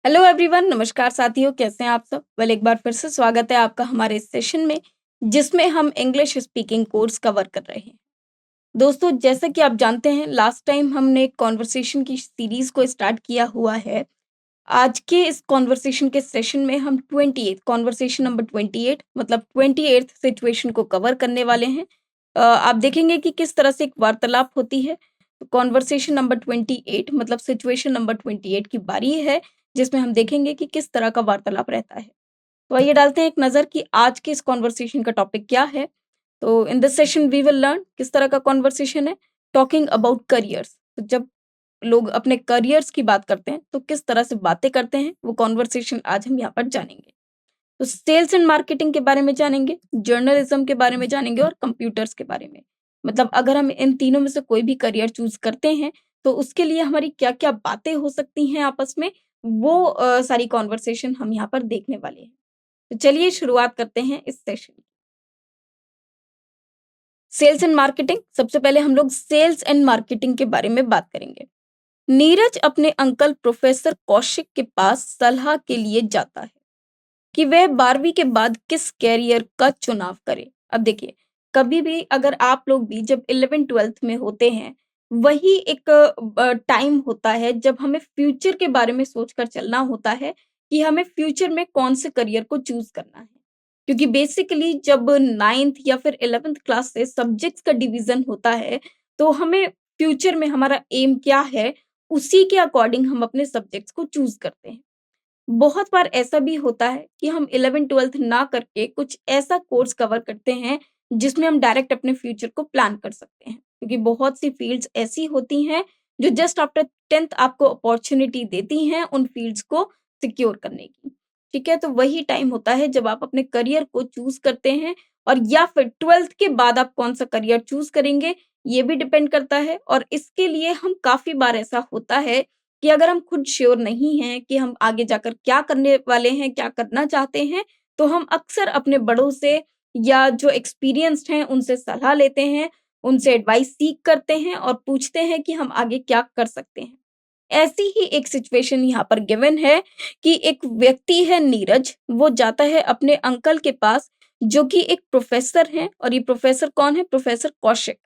Hello everyone, नमस्कार साथियों, कैसे हैं आप सब? एक बार फिर से स्वागत है आपका हमारे इस सेशन में, जिसमें हम इंग्लिश स्पीकिंग कोर्स कवर कर रहे हैं। दोस्तों, जैसा कि आप जानते हैं, लास्ट टाइम हमने एक कॉन्वर्सेशन की सीरीज़ को स्टार्ट किया हुआ है। आज के इस कॉन्वर्सेशन के सेशन में हम 28 कॉन्वर्सेशन नंबर 28 मतलब 28th सिचुएशन को कवर करने वाले हैं। आप देखेंगे कि किस तरह से एक वार्तालाप होती है। कॉन्वर्सेशन नंबर 28 मतलब सिचुएशन नंबर 28 की बारी है, जिसमें हम देखेंगे कि किस तरह का वार्तालाप रहता है। तो आइए डालते हैं एक नज़र कि आज के इस कॉन्वर्सेशन का टॉपिक क्या है। तो in this session we will learn किस तरह का कॉन्वर्सेशन है, टॉकिंग अबाउट करियर्स। तो जब लोग अपने करियर्स की बात करते हैं, तो किस तरह से बातें करते हैं, वो कॉन्वर्सेशन आज हम यहाँ पर जानेंगे। तो सेल्स एंड मार्केटिंग के बारे में जानेंगे, जर्नलिज्म के बारे में जानेंगे और कंप्यूटर्स के बारे में। मतलब अगर हम इन तीनों में से कोई भी करियर चूज़ करते हैं, तो उसके लिए हमारी क्या-क्या बातें हो सकती हैं आपस में, वो सारी कॉन्वर्सेशन हम यहाँ पर देखने वाले हैं। तो चलिए शुरुआत करते हैं इस सेशन की। सेल्स एंड मार्केटिंग, सबसे पहले हम लोग सेल्स एंड मार्केटिंग के बारे में बात करेंगे। नीरज अपने अंकल प्रोफेसर कौशिक के पास सलाह के लिए जाता है कि वह 12वीं के बाद किस कैरियर का चुनाव करे। अब देखिए, कभी भी अगर आप लोग भी जब 11th-12th में होते हैं, वही एक टाइम होता है जब हमें फ्यूचर के बारे में सोचकर चलना होता है कि हमें फ्यूचर में कौन से करियर को चूज़ करना है। क्योंकि बेसिकली जब 9th या फिर 11th क्लास से सब्जेक्ट्स का डिवीज़न होता है, तो हमें फ्यूचर में हमारा एम क्या है, उसी के अकॉर्डिंग हम अपने सब्जेक्ट्स को चूज़ करते हैं। बहुत बार ऐसा भी होता है कि हम 11th-12th ना करके कुछ ऐसा कोर्स कवर करते हैं, जिसमें हम डायरेक्ट अपने फ्यूचर को प्लान कर सकते हैं। क्योंकि बहुत सी फील्ड्स ऐसी होती हैं, जो जस्ट आफ्टर 10th आपको अपॉर्च्युनिटी देती हैं उन फील्ड्स को सिक्योर करने की। ठीक है? तो वही टाइम होता है जब आप अपने करियर को चूज़ करते हैं और या फिर 12th के बाद आप कौन-सा करियर चूज़ करेंगे, ये भी डिपेंड करता है और इसके लिए हम काफ़ी बार ऐसा होता है कि अगर हम खुद श्योर नहीं हैं कि हम आगे जाकर क्या करने वाले हैं, क्या करना चाहते हैं, तो हम अक्सर अपने बड़ों से या जो एक्सपीरियंस्ड हैं, उनसे सलाह लेते हैं, उनसे एडवाइस सीक करते हैं और पूछते हैं कि हम आगे क्या कर सकते हैं। ऐसी ही एक सिचुएशन यहाँ पर गिवन है कि एक व्यक्ति है नीरज, वो जाता है अपने अंकल के पास, जो कि एक प्रोफ़ेसर हैं और ये प्रोफ़ेसर कौन है? प्रोफ़ेसर कौशिक।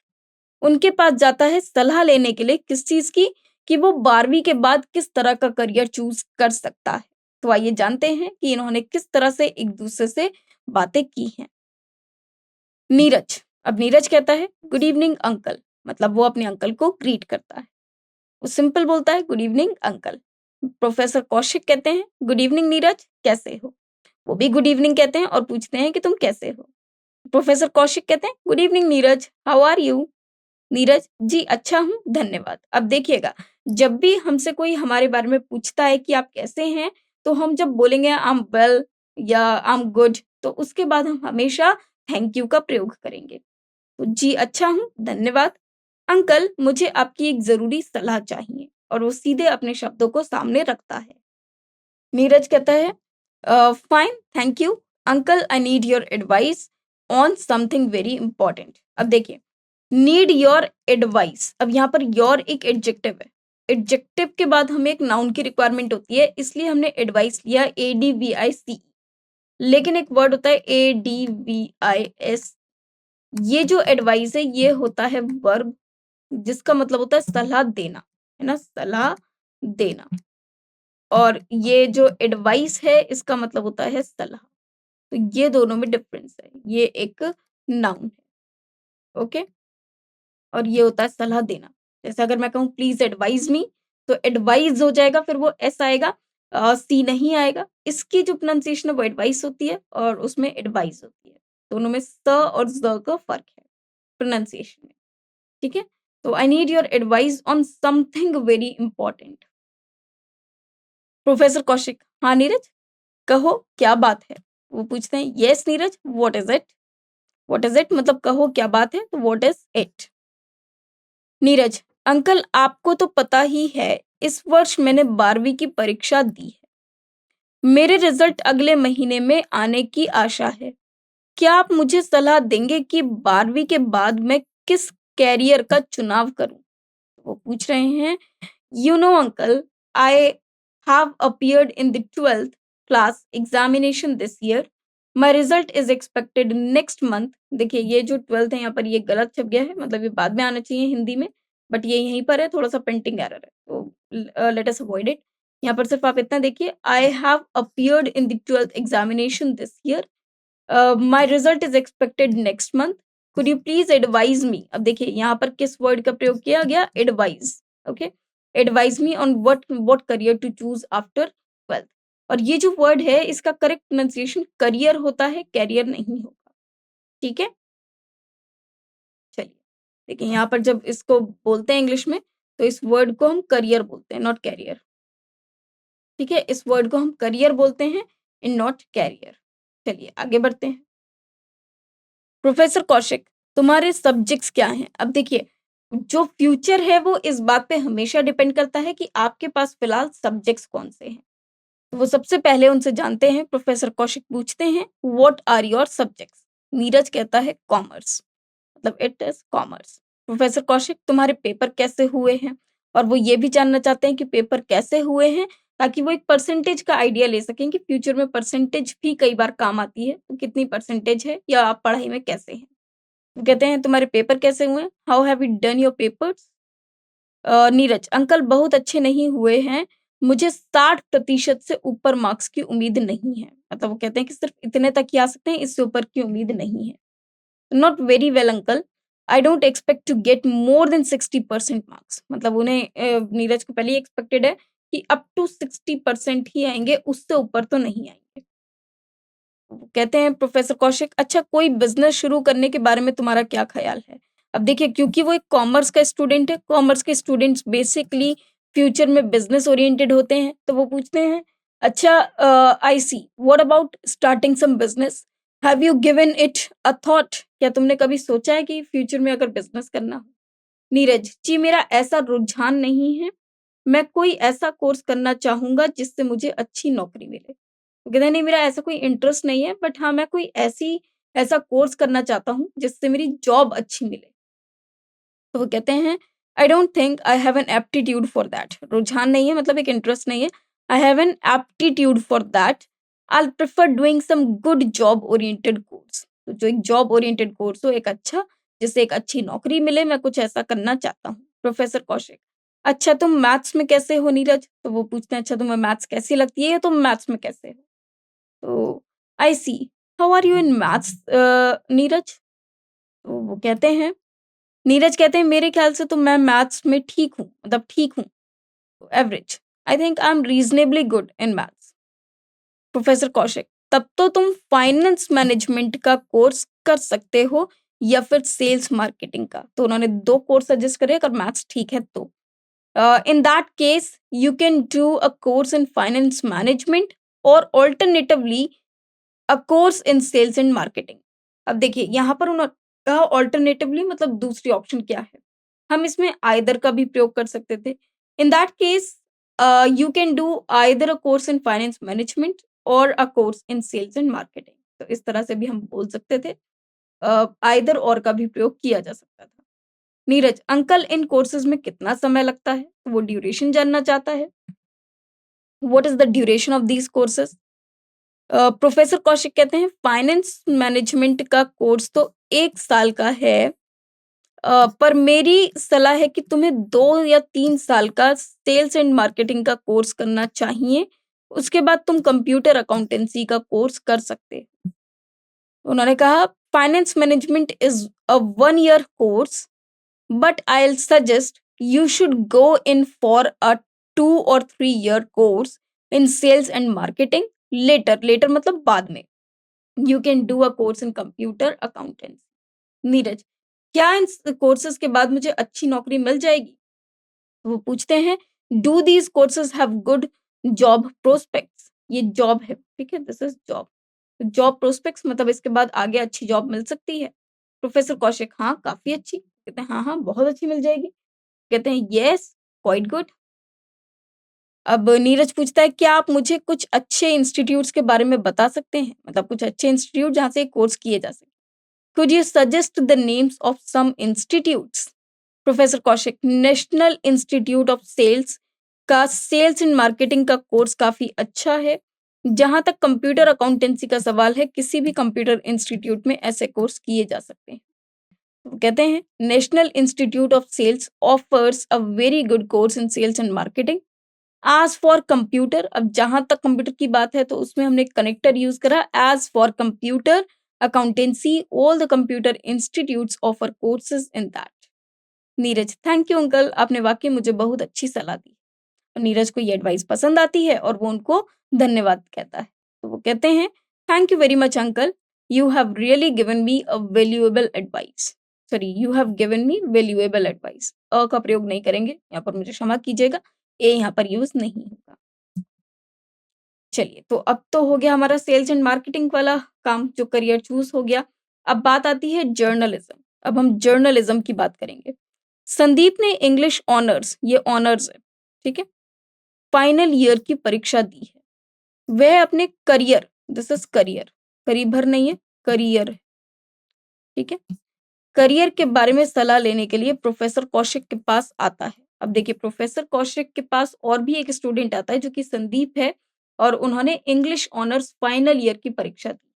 उनके पास जाता है सलाह लेने के लिए किस चीज़ की? कि वो 12वीं के बाद किस तरह का करियर चूज़ कर सकता है। तो आइए जानते हैं कि इन्होंने किस तरह से एक-दूसरे से बातें की हैं। नीरज, अब नीरज कहता है गुड इवनिंग अंकल, मतलब वो अपने अंकल को ग्रीट करता है। वो सिंपल बोलता है good evening uncle. Professor Kaushik कहते हैं गुड इवनिंग नीरज, कैसे हो? वो भी गुड इवनिंग कहते हैं और पूछते हैं कि तुम कैसे हो? प्रोफेसर कौशिक कहते हैं good evening Neeraj, how are you? Neeraj, ji अच्छा हूँ, धन्यवाद। अब देखिएगा, जब भी हमसे कोई हमारे बारे में पूछता है कि आप कैसे हैं, तो हम जब बोलेंगे आई एम वेल या आई एम गुड, तो उसके बाद हम हमेशा थैंक यू का प्रयोग करेंगे। तो जी अच्छा हूँ, धन्यवाद। अंकल, मुझे आपकी एक ज़रूरी सलाह चाहिए और वो सीधे अपने शब्दों को सामने रखता है। नीरज कहता है fine, thank you. Uncle, I need your advice on something very important. अब देखिए, नीड योर एडवाइस, अब यहाँ पर योर एक एडजेक्टिव है। एडजेक्टिव के बाद हमें एक नाउन की रिक्वायरमेंट होती है, इसलिए हमने एडवाइस लिया ADVICE। लेकिन एक वर्ड होता है ADVIS। ये जो एडवाइस है, ये होता है वर्ब, जिसका मतलब होता है सलाह देना, है ना? सलाह देना। और ये जो एडवाइस है, इसका मतलब होता है सलाह। तो ये दोनों में डिफरेंस है। ये एक नाउन है, ओके? और ये होता है सलाह देना। जैसे अगर मैं कहूँ प्लीज़ एडवाइज़ मी, तो एडवाइज़ हो जाएगा, फिर वो एस आएगा, सी नहीं आएगा। इसकी जो प्रोनंसिएशन है वो एडवाइस होती है और उसमें एडवाइज़ होती है। दोनों में स और ज़ का फ़र्क है प्रोनंसिएशन में, ठीक है? तो आई need your advice on something very important. Professor Kaushik, हाँ नीरज, कहो क्या बात है? वो पूछते हैं yes Neeraj, what is it? What is it मतलब कहो क्या बात है? तो what is it? Neeraj, uncle आपको तो पता ही है, इस वर्ष मैंने 12वीं की परीक्षा दी है। मेरे रिजल्ट अगले महीने में आने की आशा है। क्या आप मुझे सलाह देंगे कि 12वीं के बाद मैं किस कैरियर का चुनाव करूं? वो पूछ रहे हैं, you know uncle, I have appeared in the 12th class examination this year. My result is expected next month. देखिए ये जो 12th है यहाँ पर ये गलत छप गया है, मतलब ये बाद में आना चाहिए हिंदी में, बट ये यहीं पर है, थोड़ा सा प्रिंटिंग एरर है, तो लेट अस अवॉइड इट। यहाँ पर सिर्फ आप इतना देखिए, I have appeared in the 12th examination this year, my result is expected next month, could you please advise me. अब देखिए यहाँ पर किस वर्ड का प्रयोग किया गया, advise. Okay, advise me on what career to choose after 12th। और ये जो वर्ड है इसका करेक्ट प्रोनाउंसिएशन करियर होता है, कैरियर नहीं होगा। ठीक है, चलिए देखिए यहाँ पर जब इसको बोलते हैं इंग्लिश में तो इस वर्ड को हम करियर बोलते हैं, नॉट कैरियर। ठीक है, इस वर्ड को हम करियर बोलते हैं इन नॉट कैरियर। चलिए आगे बढ़ते हैं। प्रोफेसर कौशिक, तुम्हारे सब्जेक्ट्स क्या हैं? अब देखिए जो फ्यूचर है वो इस बात पे हमेशा डिपेंड करता है कि आपके पास फिलहाल सब्जेक्ट्स कौन से हैं। तो वो सबसे पहले उनसे जानते हैं। प्रोफेसर कौशिक पूछते हैं what are your subjects? Neeraj कहता है कॉमर्स, मतलब it is commerce. Professor Kaushik, तुम्हारे पेपर कैसे हुए हैं? और वो ये भी जानना चाहते हैं कि पेपर कैसे हुए हैं, ताकि वो एक परसेंटेज का आइडिया ले सकें कि फ्यूचर में परसेंटेज भी कई बार काम आती है, तो कितनी परसेंटेज है या आप पढ़ाई में कैसे हैं। वो कहते हैं तुम्हारे पेपर कैसे हुए हैं, how have you done your papers? Neeraj, uncle बहुत अच्छे नहीं हुए हैं, मुझे 60% से ऊपर मार्क्स की उम्मीद नहीं है। मतलब वो कहते हैं कि सिर्फ इतने तक ही आ सकते हैं, इससे ऊपर की उम्मीद नहीं है। Not very well uncle, I don't expect to get more than 60% marks. मतलब उन्हें नीरज को पहले ही एक्सपेक्टेड है कि अप टू 60% ही आएंगे, उससे ऊपर तो नहीं आएंगे। वो कहते हैं प्रोफेसर कौशिक, अच्छा कोई बिजनेस शुरू करने के बारे में तुम्हारा क्या ख्याल है? अब देखिए क्योंकि वो एक कॉमर्स का स्टूडेंट है, कॉमर्स के स्टूडेंट्स बेसिकली फ्यूचर में बिजनेस ओरिएंटेड होते हैं, तो वो पूछते हैं अच्छा I see, what about starting some business, have you given it a thought? क्या तुमने कभी सोचा है कि फ्यूचर में अगर बिजनेस करना हो? नीरज जी, मेरा ऐसा रुझान नहीं है, मैं कोई ऐसा कोर्स करना चाहूंगा जिससे मुझे अच्छी नौकरी मिले। वो कहते हैं नहीं, मेरा ऐसा कोई इंटरेस्ट नहीं है, बट हाँ मैं कोई ऐसा कोर्स करना चाहता हूँ जिससे मेरी जॉब अच्छी मिले। तो वो कहते हैं I don't think I have an aptitude for that. रुझान नहीं है मतलब एक इंटरेस्ट नहीं है, I have an aptitude for that, I prefer doing some good job oriented course. तो जो एक जॉब ओरिएंटेड कोर्स हो, एक अच्छा, जिससे एक अच्छी नौकरी मिले, मैं कुछ ऐसा करना चाहता हूँ। प्रोफेसर कौशिक, अच्छा तुम मैथ्स में कैसे हो नीरज? तो वो पूछते हैं अच्छा तुम्हें मैथ्स कैसी लगती है या तुम मैथ्स में कैसे हो? तो I see, how are you in maths Neeraj? तो वो कहते हैं, नीरज कहते हैं मेरे ख्याल से तो मैं मैथ्स में ठीक हूँ, मतलब ठीक हूँ, average. I think I am reasonably good in maths. Professor Kaushik, तब तो तुम फाइनेंस मैनेजमेंट का कोर्स कर सकते हो या फिर सेल्स मार्केटिंग का। तो उन्होंने दो कोर्स सजेस्ट करे अगर मैथ्स ठीक है तो। In that case, you can do a course in finance management or alternatively a course in sales and marketing। अब देखिए यहाँ पर उन्होंने कहा ऑल्टरनेटिवली, मतलब दूसरी ऑप्शन क्या है। हम इसमें आइदर का भी प्रयोग कर सकते थे। In that case you can do either a course in finance management और a course in sales and marketing. तो इस तरह से भी हम बोल सकते थे, आइदर और का भी प्रयोग किया जा सकता था। नीरज, अंकल इन कोर्सेज में कितना समय लगता है? तो वो ड्यूरेशन जानना चाहता है, what is the duration of these courses? Professor Kaushik कहते हैं फाइनेंस मैनेजमेंट का कोर्स तो 1 साल का है, पर मेरी सलाह है कि तुम्हें 2 या 3 साल का सेल्स एंड मार्केटिंग का कोर्स करना चाहिए, उसके बाद तुम कंप्यूटर अकाउंटेंसी का कोर्स कर सकते हो। उन्होंने कहा finance management is a 1 year course, but I'll suggest you should go in for a 2 or 3 year course in sales and marketing later। Later मतलब बाद में। You can do a course in computer accountancy। Neeraj, क्या इन courses के बाद मुझे अच्छी नौकरी मिल जाएगी? वो पूछते हैं do these courses have good job prospects? ये जॉब है, ठीक है, this is job. Job prospects मतलब इसके बाद आगे अच्छी जॉब मिल सकती है। प्रोफेसर कौशिक, हाँ काफी अच्छी। कहते हैं हाँ हाँ बहुत अच्छी मिल जाएगी। कहते हैं यस, क्वाइट गुड। अब नीरज पूछता है क्या आप मुझे कुछ अच्छे इंस्टीट्यूट्स के बारे में बता सकते हैं, मतलब कुछ अच्छे इंस्टीट्यूट जहाँ से कोर्स किए जा सके। Could you suggest the names of some institutes? Professor Kaushik, national institute of sales का सेल्स एंड मार्केटिंग का कोर्स काफ़ी अच्छा है। जहाँ तक कंप्यूटर अकाउंटेंसी का सवाल है, किसी भी कंप्यूटर इंस्टीट्यूट में ऐसे कोर्स किए जा सकते हैं। वो कहते हैं national institute of sales offers a very good course in sales and marketing. As for computer, अब जहां तक कंप्यूटर की बात है तो उसमें हमने कनेक्टर यूज करा। As for computer accountancy all the computer institutes offer courses in that. Neeraj, thank you uncle, आपने वाकई मुझे बहुत अच्छी सलाह दी। और नीरज को ये एडवाइस पसंद आती है और वो उनको धन्यवाद कहता है। तो वो कहते हैं thank you very much uncle, you have really given me a valuable advice. Sorry, you have given me valuable advice. A का प्रयोग नहीं करेंगे यहाँ पर, मुझे क्षमा कीजिएगा, ए यहाँ पर यूज नहीं होगा। चलिए, तो अब तो हो गया हमारा सेल्स एंड मार्केटिंग वाला काम, जो करियर चूज हो गया। अब बात आती है जर्नलिज्म। अब हम जर्नलिज्म की बात करेंगे। संदीप ने इंग्लिश ऑनर्स, ये ऑनर्स है, ठीक है, फाइनल ईयर की परीक्षा दी है। वह अपने करियर, दिस इज करियर, करीब भर नहीं है, करियर है, ठीक है, करियर के बारे में सलाह लेने के लिए प्रोफेसर कौशिक के पास आता है। अब देखिए, प्रोफेसर कौशिक के पास और भी एक स्टूडेंट आता है जो कि संदीप है, और उन्होंने इंग्लिश ऑनर्स फाइनल ईयर की परीक्षा दी।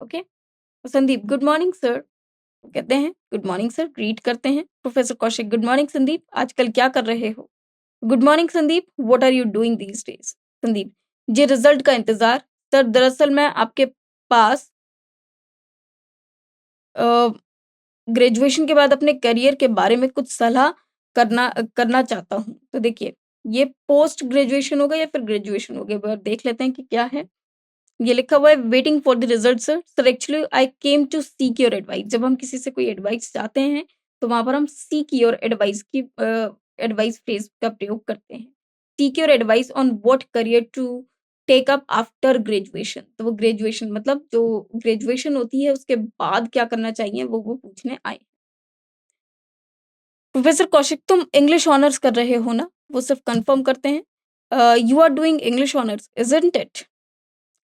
ओके, तो संदीप, गुड मॉर्निंग सर, कहते हैं गुड मॉर्निंग सर, ग्रीट करते हैं। Professor Kaushik, good morning Sandeep, आजकल क्या कर रहे हो? Good morning Sandeep, what are you doing these days? Sandeep ji, result का इंतजार सर, दरअसल मैं आपके पास ग्रेजुएशन के बाद अपने करियर के बारे में कुछ सलाह करना करना चाहता हूँ। तो देखिए, ये पोस्ट ग्रेजुएशन होगा या फिर ग्रेजुएशन होगा, एक बार देख लेते हैं कि क्या है। ये लिखा हुआ है waiting for the result sir. Sir actually I came to seek your advice. जब हम किसी से कोई एडवाइस चाहते हैं तो वहां पर हम सीक योर एडवाइस की एडवाइस फ्रेज का प्रयोग करते हैं। Seek your advice on what career to take up after graduation. तो वो ग्रेजुएशन मतलब जो ग्रेजुएशन होती है उसके बाद क्या करना चाहिए वो पूछने आए। प्रोफेसर कौशिक, तुम इंग्लिश ऑनर्स कर रहे हो ना? वो सिर्फ कंफर्म करते हैं। You are doing English honours isn't it?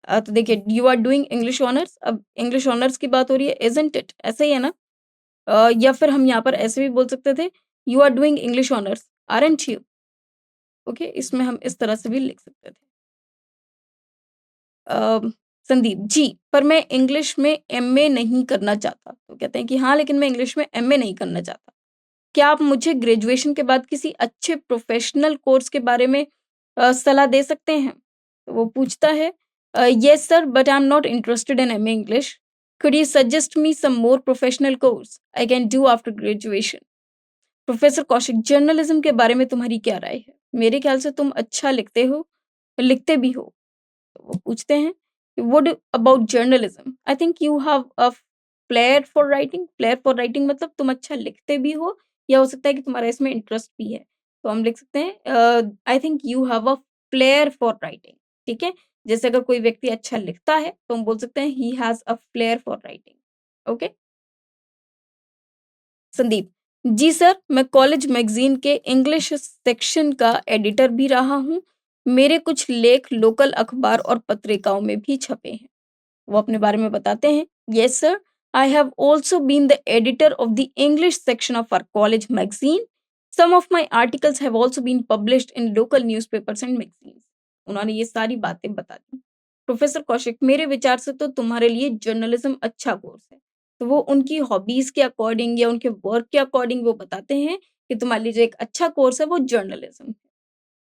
तो देखिए, you are doing English honours, अब इंग्लिश ऑनर्स की बात हो रही है, इजंट इट, ऐसे ही है ना? या फिर हम यहाँ पर ऐसे भी बोल सकते थे, you are doing English honours aren't you? Okay, इसमें हम इस तरह से भी लिख सकते थे। अ, संदीप जी, पर मैं इंग्लिश में एमए नहीं करना चाहता। तो कहते हैं कि हाँ, लेकिन मैं इंग्लिश में एमए नहीं करना चाहता। क्या आप मुझे ग्रेजुएशन के बाद किसी अच्छे प्रोफेशनल कोर्स के बारे में सलाह दे सकते हैं? तो वो पूछता है yes sir, but I am not interested in MA English. Could you suggest me some more professional course I can do after graduation? Professor Kaushik, journalism के बारे में तुम्हारी क्या राय है? मेरे ख्याल से तुम अच्छा लिखते हो, लिखते भी हो। तो वो पूछते हैं what about journalism? I think you have a flair for writing. Flare for writing मतलब तुम अच्छा लिखते भी हो, या हो सकता है कि तुम्हारा इसमें इंटरेस्ट भी है। तो हम लिख सकते हैं I think you have a flair for writing, ठीक है। जैसे अगर कोई व्यक्ति अच्छा लिखता है तो हम बोल सकते हैं he has a flair for writing. Okay. Sandeep ji sir, मैं कॉलेज मैगजीन के इंग्लिश सेक्शन का एडिटर भी रहा हूँ। मेरे कुछ लेख लोकल अखबार और पत्रिकाओं में भी छपे हैं। वो अपने बारे में बताते हैं, yes sir, I have also been the editor of the English section of our college magazine. Some of my articles have also been published in local newspapers and magazines. उन्होंने ये सारी बातें बता दी। प्रोफेसर कौशिक, मेरे विचार से तो तुम्हारे लिए जर्नलिज्म अच्छा कोर्स है। तो वो उनकी हॉबीज के अकॉर्डिंग या उनके वर्क के अकॉर्डिंग वो बताते हैं कि तुम्हारे लिए जो एक अच्छा कोर्स है वो जर्नलिज्म है।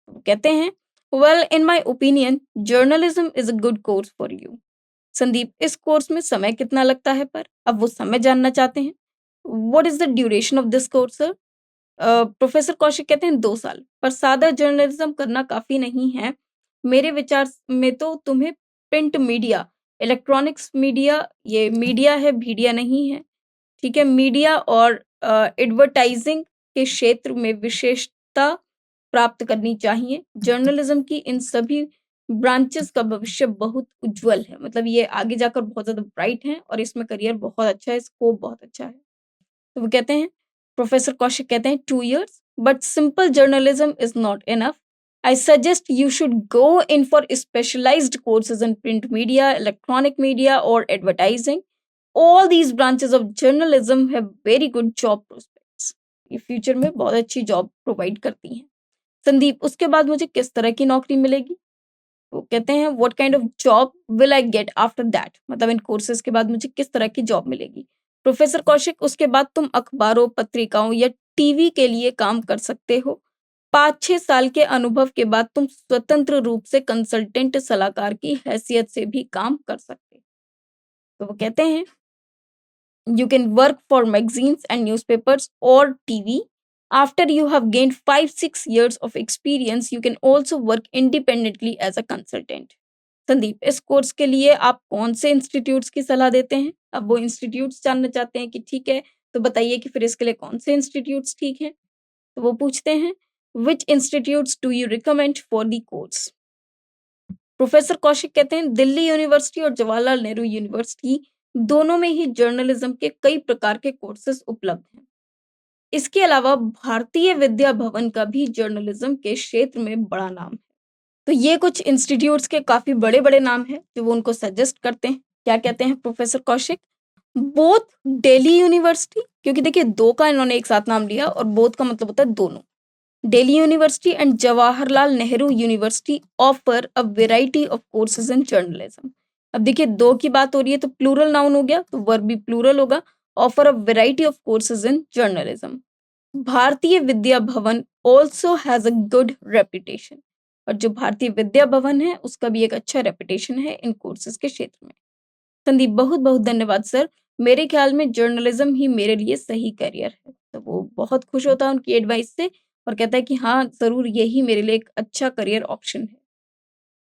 वो कहते हैं well, in my opinion journalism is a good course for you. Sandeep, इस कोर्स में समय कितना लगता है? पर अब वो समय जानना चाहते हैं। What is the duration of this course sir? Professor Kaushik कहते हैं 2 साल, पर सादा जर्नलिज्म करना काफी नहीं है। मेरे विचार में तो तुम्हें प्रिंट मीडिया, इलेक्ट्रॉनिक्स मीडिया, ये मीडिया है, भीडिया नहीं है, ठीक है, मीडिया और एडवर्टाइजिंग के क्षेत्र में विशेषता प्राप्त करनी चाहिए। जर्नलिज्म की इन सभी ब्रांचेस का भविष्य बहुत उज्जवल है, मतलब ये आगे जाकर बहुत ज़्यादा ब्राइट हैं और इसमें करियर बहुत अच्छा है, स्कोप बहुत अच्छा है। तो वो कहते हैं, प्रोफेसर कौशिक कहते हैं 2 years, but simple journalism is not enough. I suggest you should go in for specialized courses in print media, electronic media, or advertising. All these branches of journalism have very good job prospects. ये future में बहुत अच्छी job provide करती हैं। संदीप, उसके बाद मुझे किस तरह की नौकरी मिलेगी? वो कहते हैं what kind of job will I get after that, मतलब इन कोर्सेज के बाद मुझे किस तरह की जॉब मिलेगी? प्रोफेसर कौशिक, उसके बाद तुम अखबारों, पत्रिकाओं या टीवी के लिए काम कर सकते हो। 5-6 साल के अनुभव के बाद तुम स्वतंत्र रूप से कंसल्टेंट सलाहकार की हैसियत से भी काम कर सकते हो। तो वो कहते हैं you can work for magazines and newspapers or TV. After you have gained 5-6 years of experience, you can also work independently as a consultant. Sandeep, इस कोर्स के लिए आप कौन से इंस्टीट्यूट्स की सलाह देते हैं? अब वो इंस्टीट्यूट्स जानना चाहते हैं कि ठीक है, तो बताइए कि फिर इसके लिए कौन से इंस्टीट्यूट्स ठीक हैं? तो वो पूछते हैं which institutes do you recommend for the course? Professor Kaushik कहते हैं दिल्ली यूनिवर्सिटी और जवाहरलाल नेहरू यूनिवर्सिटी दोनों में ही जर्नलिज्म के कई प्रकार के कोर्सेज उपलब्ध हैं। इसके अलावा भारतीय विद्या भवन का भी जर्नलिज्म के क्षेत्र में बड़ा नाम है। तो ये कुछ इंस्टीट्यूट्स के काफी बड़े-बड़े नाम हैं जो वो उनको सजेस्ट करते हैं। क्या कहते हैं professor Kaushik? Both Delhi university, क्योंकि देखिए 2 का इन्होंने एक साथ नाम लिया और बोथ का मतलब होता है दोनों। Delhi University and Jawaharlal Nehru University offer a variety of courses in journalism. अब देखिए 2 की बात हो रही है तो प्लूरल नाउन हो गया तो वर्ब भी प्लूरल होगा। Offer a variety of courses in journalism. Bharatiya Vidya Bhavan also has a good reputation, और जो भारतीय विद्या भवन है उसका भी एक अच्छा रेपुटेशन है इन कोर्सेज के क्षेत्र में। संदीप, बहुत बहुत धन्यवाद सर, मेरे ख्याल में जर्नलिज्म ही मेरे लिए सही करियर है। तो वो बहुत खुश होता है उनकी एडवाइस से और कहता है कि हाँ, ज़रूर यही मेरे लिए एक अच्छा करियर ऑप्शन है।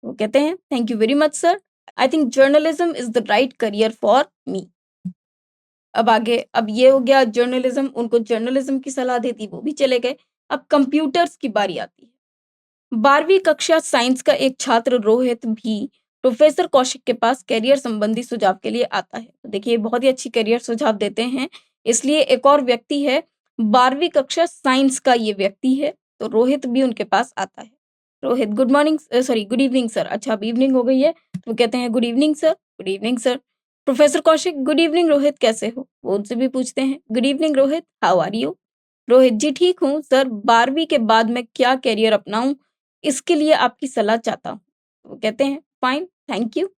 वो कहते हैं thank you very much sir, I think journalism is the right career for me. अब आगे, अब ये हो गया जर्नलिज्म, उनको जर्नलिज्म की सलाह दी थी, वो भी चले गए। अब कंप्यूटर्स की बारी आती है। 12वीं कक्षा साइंस का एक छात्र रोहित भी प्रोफेसर कौशिक के पास करियर संबंधी सुझाव के लिए आता है। तो देखिए बहुत ही अच्छी करियर सुझाव देते हैं। इसलिए एक और व्यक्ति है, 12वीं कक्षा साइंस का ये व्यक्ति है, तो रोहित भी उनके पास आता है। Rohit, good morning sorry good evening sir. अच्छा, अब इवनिंग हो गई है तो कहते हैं good evening sir. Good evening sir. Professor Kaushik, good evening Rohit, कैसे हो? वो उनसे भी पूछते हैं good evening Rohit, how are you? Rohit ji, ठीक हूँ सर, 12वीं के बाद मैं क्या करियर अपनाऊं, इसके लिए आपकी सलाह चाहता हूँ। वो कहते हैं fine, thank you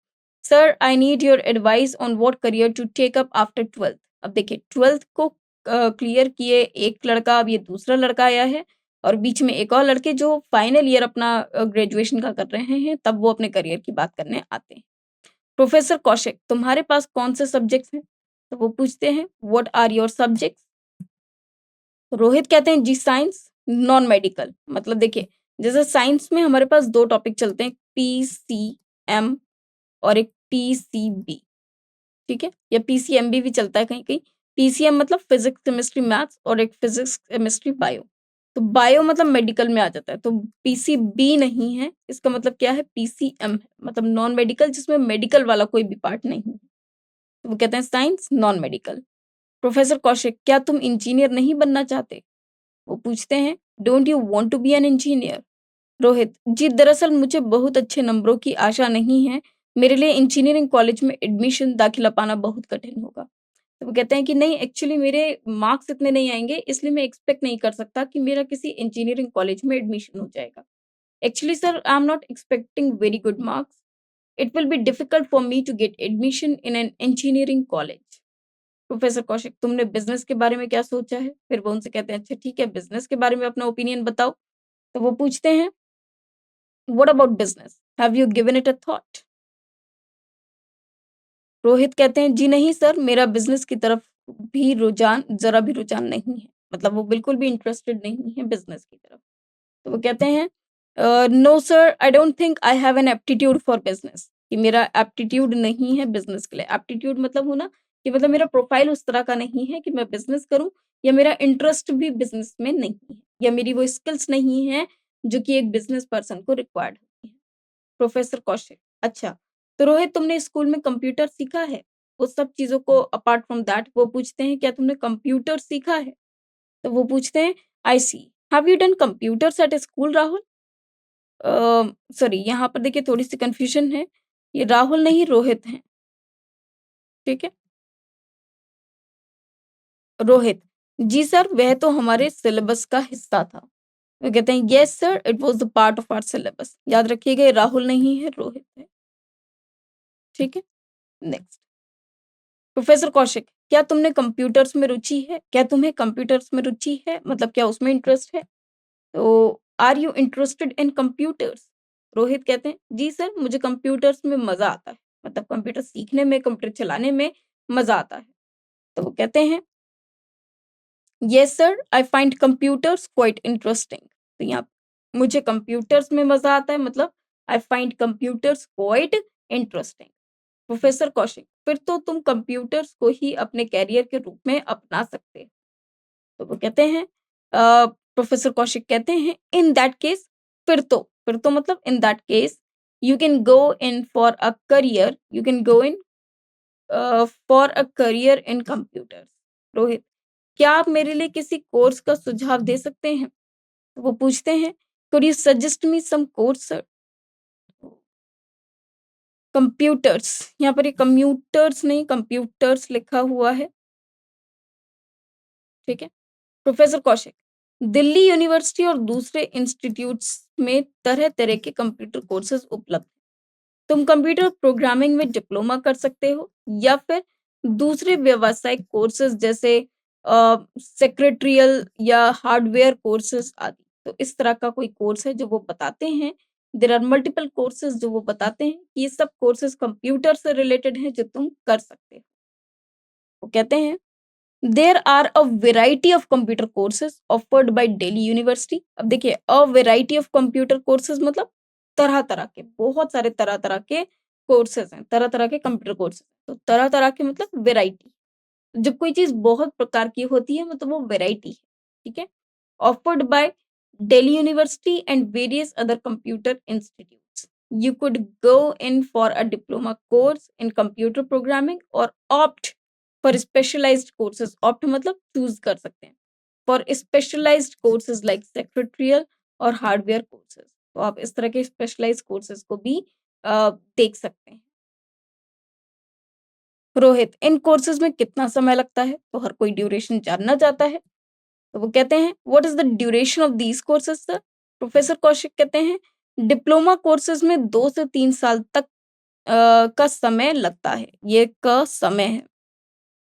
sir, I need your advice on what career to take up after 12th। अब देखिए 12th को क्लियर किए एक लड़का, अब ये दूसरा लड़का आया है और बीच में एक और लड़के जो फाइनल ईयर अपना ग्रेजुएशन का कर रहे हैं, तब वो अपने करियर की बात करने आते हैं। प्रोफेसर कौशिक, तुम्हारे पास कौन से सब्जेक्ट्स हैं? तो वो पूछते हैं what are your subjects? Rohit कहते हैं जी साइंस, नॉन मेडिकल। मतलब देखिए जैसे साइंस में हमारे पास 2 टॉपिक चलते हैं, पीसीएम और एक पीसीबी, ठीक है? या पीसीएमबी भी चलता है कहीं-कहीं। पीसीएम मतलब फिजिक्स, केमिस्ट्री, मैथ्स और एक फिजिक्स, केमिस्ट्री, बायो। तो बायो मतलब मेडिकल में आ जाता है, तो पीसीबी नहीं है, इसका मतलब क्या है पीसीएम है, मतलब नॉन मेडिकल जिसमें मेडिकल वाला कोई भी पार्ट नहीं है। तो वो कहते हैं science, non medical. Professor Kaushik, क्या तुम इंजीनियर नहीं बनना चाहते? वो पूछते हैं don't you want to be an engineer? Rohit ji, दरअसल मुझे बहुत अच्छे नंबरों की आशा नहीं है, मेरे लिए इंजीनियरिंग कॉलेज में एडमिशन दाखिला पाना बहुत कठिन होगा। तो वो कहते हैं कि नहीं, एक्चुअली मेरे मार्क्स इतने नहीं आएंगे, इसलिए मैं एक्सपेक्ट नहीं कर सकता कि मेरा किसी इंजीनियरिंग कॉलेज में एडमिशन हो जाएगा। Actually sir, I am not expecting very good marks, it will be difficult for me to get admission in an engineering college. Professor Kaushik, तुमने बिज़नेस के बारे में क्या सोचा है? फिर वो उनसे कहते हैं अच्छा ठीक है, बिज़नेस के बारे में अपना ओपिनियन बताओ। तो वो पूछते हैं what about business? Have you given it a thought? Rohit कहते हैं जी नहीं सर, मेरा बिज़नेस की तरफ भी रुझान, ज़रा भी रुझान नहीं है। मतलब वो बिल्कुल भी इंटरेस्टेड नहीं है बिज़नेस की तरफ। तो वो कहते हैं no sir, I don't think I have an aptitude for business, कि मेरा एप्टीट्यूड नहीं है बिज़नेस के लिए। एप्टीट्यूड मतलब होना कि मतलब मेरा प्रोफाइल उस तरह का नहीं है कि मैं बिज़नेस करूँ, या मेरा इंटरेस्ट भी बिज़नेस में नहीं है, या मेरी वो स्किल्स नहीं है जो कि एक बिज़नेस पर्सन को रिक्वायर्ड होती है। प्रोफेसर कौशिक, अच्छा, तो रोहित तुमने स्कूल में कंप्यूटर सीखा है? उस सब चीज़ों को अपार्ट फ्रॉम दैट वो पूछते हैं क्या तुमने कंप्यूटर सीखा है? तो वो पूछते हैं I see, have you done computers at school Rahul? Sorry, यहाँ पर देखिए थोड़ी-सी कन्फ्यूज़न है, ये राहुल नहीं रोहित हैं, ठीक है? रोहित, जी सर, वह तो हमारे सिलेबस का हिस्सा था। वो कहते हैं yes sir, it was the part of our syllabus. याद रखिएगा, ये राहुल नहीं है, रोहित है। ठीक है? नेक्स्ट, प्रोफेसर कौशिक, क्या तुमने कंप्यूटर्स में रुचि है? क्या तुम्हें कंप्यूटर्स में रुचि है? मतलब क्या उसमें इंटरेस्ट है? तो are you interested in computers? Rohit कहते हैं, जी सर, मुझे कंप्यूटर्स में मज़ा आता है। मतलब कंप्यूटर सीखने में, कंप्यूटर चलाने में मज़ा आता है। तो वो कहते हैं, yes sir, I find computers quite interesting. तो यहाँ मुझे कंप्यूटर्स में मज़ा आता है, मतलब I find computers quite interesting. Professor Kaushik, फिर तो तुम कंप्यूटर्स को ही अपने करियर के रूप में अपना सकते हो। तो वो कहते हैं प्रोफेसर कौशिक कहते हैं, इन दैट केस, फिर तो मतलब इन that case you can go in for a career, you can go in for a career in computers. Rohit, क्या आप मेरे लिए किसी कोर्स का सुझाव दे सकते हैं? तो वो पूछते हैं, could you suggest me some course sir? Computers, यहाँ पर ये कम्यूटर्स नहीं, कंप्यूटर्स लिखा हुआ है। ठीक है? प्रोफेसर कौशिक, दिल्ली यूनिवर्सिटी और दूसरे इंस्टीट्यूट्स में तरह-तरह के कंप्यूटर कोर्सेज उपलब्ध हैं। तुम कंप्यूटर प्रोग्रामिंग में डिप्लोमा कर सकते हो या फिर दूसरे व्यावसायिक कोर्सेज जैसे सेक्रेटरियल या हार्डवेयर कोर्सेज आदि। तो इस तरह का कोई कोर्स है जो वो बताते हैं। देयर आर मल्टीपल कोर्सेज जो वो बताते हैं कि ये सब कोर्सेज कंप्यूटर से रिलेटेड हैं जो तुम कर सकते हो। वो कहते हैं, there are a variety of computer courses offered by Delhi university. अब देखिए, a variety of computer courses मतलब तरह-तरह के, बहुत सारे तरह-तरह के कोर्सेज हैं, तरह-तरह के कंप्यूटर कोर्सेज। तो तरह-तरह के मतलब वेराइटी। जब कोई चीज़ बहुत प्रकार की होती है मतलब वो वेराइटी है, ठीक है? Offered by Delhi university and various other computer institutes. You could go in for a diploma course in computer programming or opt for specialized courses. Opt मतलब choose कर सकते हैं for specialized courses like secretarial और hardware courses. तो आप इस तरह के स्पेशलाइज्ड कोर्सेज को भी देख सकते हैं। रोहित, इन कोर्सेज में कितना समय लगता है? तो हर कोई ड्यूरेशन जानना चाहता है। तो वो कहते हैं, what is the duration of these courses sir? Professor Kaushik कहते हैं, डिप्लोमा कोर्सेज में 2 से 3 साल तक का समय लगता है। ये का समय है,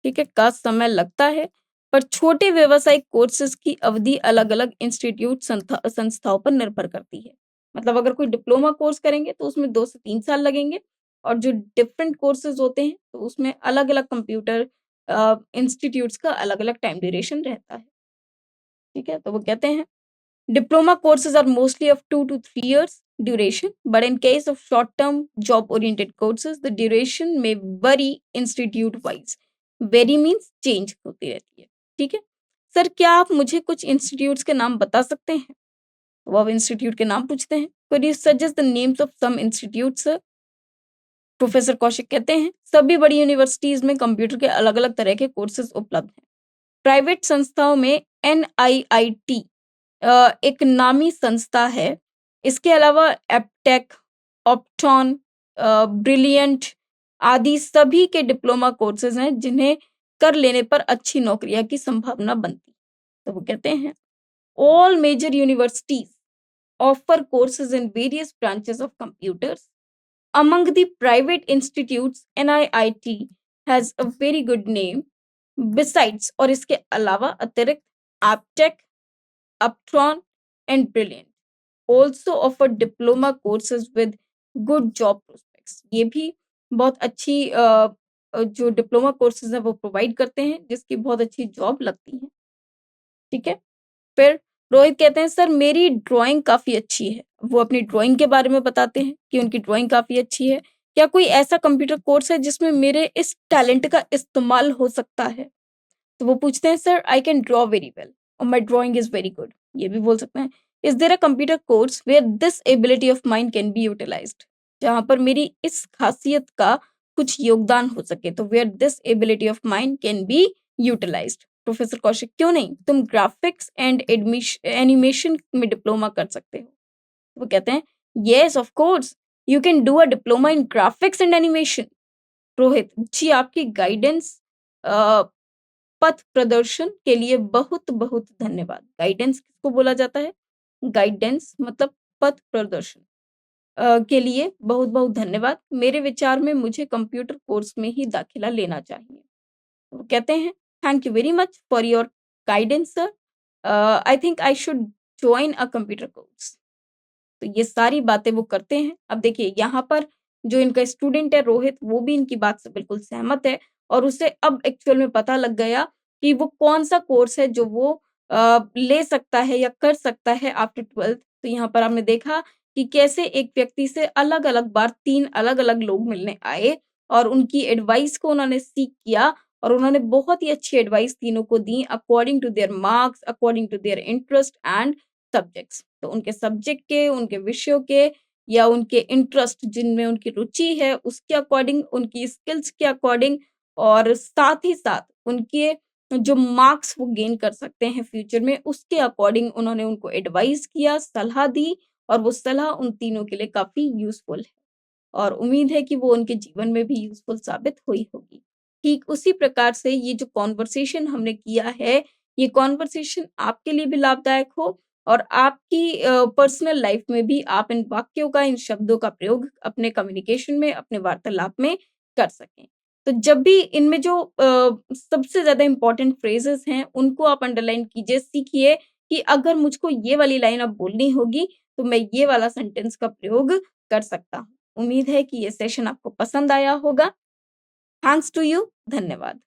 ठीक है? का समय लगता है, पर छोटे व्यावसायिक कोर्सेज की अवधि अलग-अलग इंस्टीट्यूट संस्थाओं पर निर्भर करती है। मतलब अगर कोई डिप्लोमा कोर्स करेंगे तो उसमें 2 से 3 साल लगेंगे और जो डिफरेंट कोर्सेज होते हैं तो उसमें अलग-अलग कंप्यूटर इंस्टीट्यूट्स का अलग-अलग टाइम ड्यूरेशन रहता है। ठीक है? तो वो कहते हैं, diploma courses are mostly of 2 to 3 years duration, but in case of short-term job-oriented courses, the duration may vary institute-wise. Vary means change होती रहती है, ठीक है? सर, क्या आप मुझे कुछ इंस्टीट्यूट्स के नाम बता सकते हैं? वो अब इंस्टीट्यूट के नाम पूछते हैं। Could you suggest the names of some institutes, sir? Professor Kaushik कहते हैं, सभी बड़ी यूनिवर्सिटीज में कंप्यूटर के अलग-अलग तरह के कोर्सेज उपलब्ध हैं। प्राइवेट संस्थाओं में NIIT एक नामी संस्था है। इसके अलावा एप्टेक, ऑप्टॉन, ब्रिलियंट आदि सभी के डिप्लोमा कोर्सेज हैं जिन्हें कर लेने पर अच्छी नौकरियां की संभावना बनती। तो वो कहते हैं, all major universities offer courses in various branches of computers. Among the private institutes NIIT has a very good name. Besides, और इसके अलावा अतिरिक्त, Aptech, Uptron and Brilliant also offer diploma courses with good job prospects. ये भी बहुत अच्छी जो diploma courses हैं वो प्रोवाइड करते हैं जिसकी बहुत अच्छी जॉब लगती है। ठीक है? फिर रोहित कहते हैं, सर मेरी ड्राइंग काफ़ी अच्छी है। वो अपनी ड्राइंग के बारे में बताते हैं कि उनकी ड्राइंग काफ़ी अच्छी है। क्या कोई ऐसा कंप्यूटर कोर्स है जिसमें मेरे इस टैलेंट का इस्तेमाल हो सकता है? तो वो पूछते हैं, sir I can draw very well और my drawing is very good. ये भी बोल सकते हैं, is there a computer course where this ability of mind can be utilized? जहाँ पर मेरी इस खासियत का कुछ योगदान हो सके। तो where this ability of mind can be utilized. Professor Kaushik, क्यों नहीं, तुम ग्राफिक्स एंड एनिमेशन में डिप्लोमा कर सकते हो। वो कहते हैं, yes of course you can do a diploma in graphics and animation. Rohit ji, आपकी गाइडेंस पथ प्रदर्शन के लिए बहुत बहुत धन्यवाद। गाइडेंस किसको बोला जाता है? गाइडेंस मतलब पथ प्रदर्शन के लिए बहुत-बहुत धन्यवाद। मेरे विचार में मुझे कंप्यूटर कोर्स में ही दाखिला लेना चाहिए। वो कहते हैं, "thank you very much for your guidance sir. I think I should join a computer course." तो ये सारी बातें वो करते हैं। अब देखिए यहाँ पर जो इनका स्टूडेंट है रोहित, वो भी इनकी बात से बिल्कुल सहमत है और उसे अब एक्चुअल में पता लग गया कि वो कौन-सा कोर्स है जो वो ले सकता है या कर सकता है आफ्टर 12th। तो यहाँ पर आपने देखा कि कैसे एक व्यक्ति से अलग-अलग बार 3 अलग-अलग लोग मिलने आए और उनकी एडवाइस को उन्होंने सीक किया और उन्होंने बहुत ही अच्छी एडवाइस तीनों को दी according to their marks, according to their interest and subjects. तो उनके सब्जेक्ट के, उनके विषयों के या उनके इंटरेस्ट जिनमें उनकी रुचि है, उसके अकॉर्डिंग, उनकी स्किल्स के अकॉर्डिंग और साथ ही साथ उनके जो मार्क्स वो गेन कर सकते हैं फ्यूचर में, उसके अकॉर्डिंग उन्होंने उनको एडवाइस किया, सलाह दी और वो सलाह उन तीनों के लिए काफ़ी यूज़फुल है। और उम्मीद है कि वो उनके जीवन में भी यूज़फुल साबित हुई होगी। ठीक उसी प्रकार से ये जो कन्वर्सेशन हमने किया है, ये कन्वर्सेशन आपके लिए भी लाभदायक हो और आपकी पर्सनल लाइफ में भी आप इन वाक्यों का, इन शब्दों का प्रयोग अपने कम्युनिकेशन में, अपने वार्तालाप में कर सकें। तो जब भी इनमें जो सबसे ज़्यादा इम्पोर्टेंट फ्रेजेज़ हैं, उनको आप अंडरलाइन कीजिए, सीखिए कि अगर मुझको ये वाली लाइन अब बोलनी होगी, तो मैं ये वाला सेंटेंस का प्रयोग कर सकता हूँ। उम्मीद है कि ये सेशन आपको पसंद आया होगा। Thanks to you. धन्यवाद।